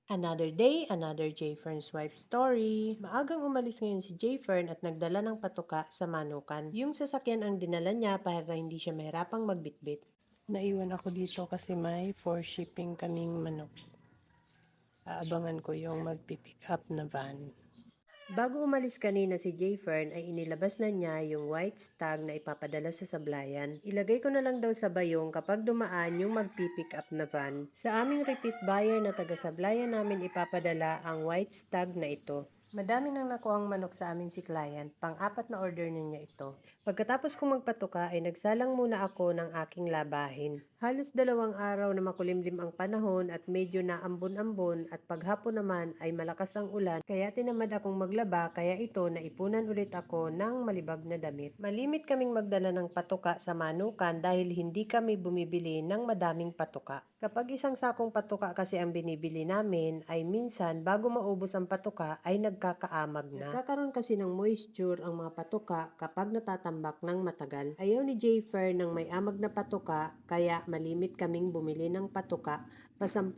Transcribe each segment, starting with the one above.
Another day, another Jayfern's wife story. Maagang umalis ngayon si Jayfern at nagdala ng patuka sa manukan. Yung sasakyan ang dinala niya para hindi siya mahirapang magbitbit. Naiwan ako dito kasi may for shipping kaming manok. Aabangan ko yung magpipick up na van. Bago umalis kanina si Jayfern ay inilabas na niya yung white stag na ipapadala sa sablayan. Ilagay ko na lang daw sa bayong kapag dumaan yung magpipick up na van. Sa aming repeat buyer na taga-sablayan namin ipapadala ang white stag na ito. Madami nang nakuhang manok sa amin si client, pang-apat na order na niya ito. Pagkatapos kong magpatuka ay nagsalang muna ako ng aking labahin. Halos 2 araw na makulimlim ang panahon at medyo naambon-ambon at paghapon naman ay malakas ang ulan kaya tinamad akong maglaba kaya ito naipunan ulit ako ng malibag na damit. Malimit kaming magdala ng patuka sa manukan dahil hindi kami bumibili ng madaming patuka. Kapag isang sakong patuka kasi ang binibili namin ay minsan bago maubos ang patuka ay nagkakaamag na. Nagkakaroon kasi ng moisture ang mga patuka kapag natatambak ng matagal. Ayaw ni Jayfer ng may amag na patuka kaya malimit kaming bumili ng patuka. Pa 10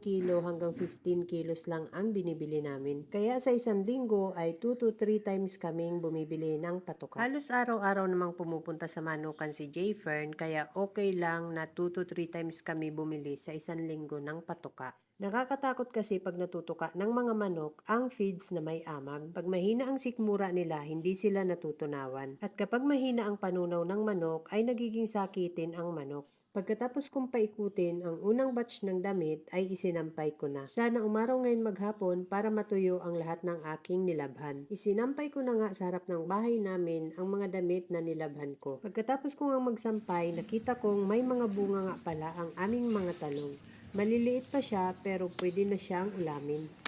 kilo hanggang 15 kilos lang ang binibili namin. Kaya sa isang linggo ay 2 to 3 times kaming bumibili ng patuka. Halos araw-araw namang pumupunta sa manukan si Jayfern kaya okay lang na 2 to 3 times kami bumili sa isang linggo ng patuka. Nakakatakot kasi pag natutuka ng mga manok ang feeds na may amag. Pag mahina ang sikmura nila, hindi sila natutunawan. At kapag mahina ang panunaw ng manok, ay nagiging sakitin ang manok. Pagkatapos kong paikutin ang unang batch ng damit ay isinampay ko na. Sana umaraw ngayon maghapon para matuyo ang lahat ng aking nilabhan. Isinampay ko na nga sa harap ng bahay namin ang mga damit na nilabhan ko. Pagkatapos ko nga magsampay, nakita kong may mga bunga nga pala ang aming mga talong. Maliliit pa siya pero pwede na siyang ulamin.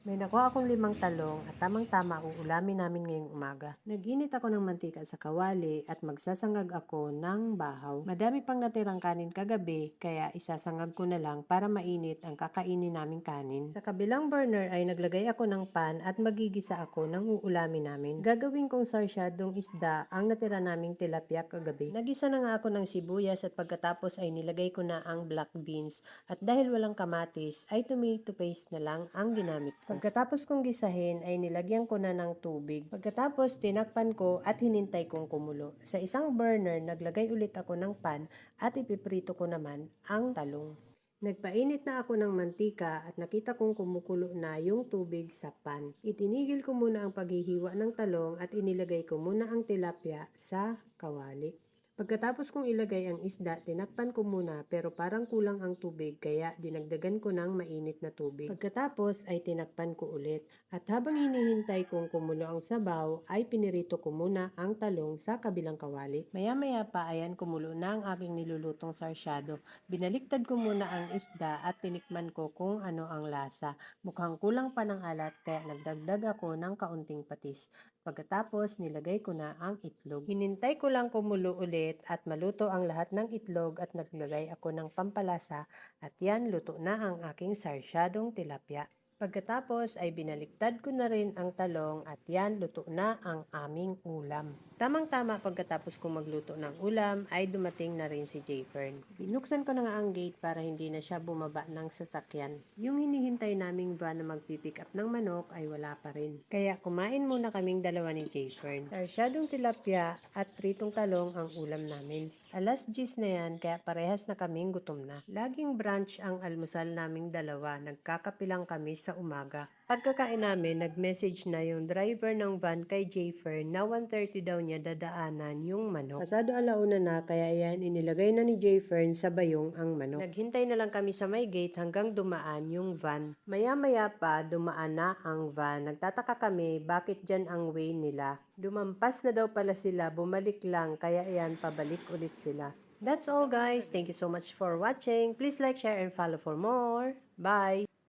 May nakuha akong 5 talong at tamang-tama uulamin namin ngayong umaga. Nag-init ako ng mantika sa kawali at magsasangag ako ng bahaw. Madami pang natirang kanin kagabi kaya isasangag ko na lang para mainit ang kakainin naming kanin. Sa kabilang burner ay naglagay ako ng pan at magigisa ako ng uulamin namin. Gagawin kong sarsyadong isda ang natira naming tilapia kagabi. Nagisa na nga ako ng sibuyas at pagkatapos ay nilagay ko na ang black beans at dahil walang kamatis ay tomato paste na lang ang ginamit ko. Pagkatapos kong gisahin ay nilagyan ko na ng tubig. Pagkatapos tinakpan ko at hinintay kong kumulo. Sa isang burner naglagay ulit ako ng pan at ipiprito ko naman ang talong. Nagpainit na ako ng mantika at nakita kong kumukulo na yung tubig sa pan. Itinigil ko muna ang paghihiwa ng talong at inilagay ko muna ang tilapia sa kawali. Pagkatapos kong ilagay ang isda, tinakpan ko muna pero parang kulang ang tubig kaya dinagdagan ko ng mainit na tubig. Pagkatapos ay tinakpan ko ulit at habang hinihintay kong kumulo ang sabaw ay pinirito ko muna ang talong sa kabilang kawali. Maya-maya pa ayan kumulo na ang aking nilulutong sarsyado. Binaliktad ko muna ang isda at tinikman ko kung ano ang lasa. Mukhang kulang pa ng alat kaya nagdagdag ako ng kaunting patis. Pagkatapos nilagay ko na ang itlog. Hinintay ko lang kumulo ulit at maluto ang lahat ng itlog at naglagay ako ng pampalasa at yan luto na ang aking sarsyadong tilapia. Pagkatapos ay binaliktad ko na rin ang talong at yan luto na ang aming ulam. Tamang-tama pagkatapos kong magluto ng ulam ay dumating na rin si Jayfern. Binuksan ko na nga ang gate para hindi na siya bumaba ng sasakyan. Yung hinihintay naming van na magpipick up ng manok ay wala pa rin. Kaya kumain muna kaming dalawa ni Jayfern. Sarsyadong tilapia at pritong talong ang ulam namin. Alas 10 na yan kaya parehas na kaming gutom na. Laging brunch ang almusal naming dalawa. Nagkakapilang kami sa umaga. Pagkakain namin, nag-message na yung driver ng van kay Jayfer na 1:30 daw niya dadaanan yung manok. Pasado alauna na kaya yan inilagay na ni Jayfer sa bayong ang manok. Naghintay na lang kami sa may gate hanggang dumaan yung van. Maya-maya pa dumaan na ang van. Nagtataka kami bakit dyan ang way nila. Lumampas na daw pala sila, bumalik lang kaya yan pabalik ulit sila. That's all guys. Thank you so much for watching. Please like, share, and follow for more. Bye!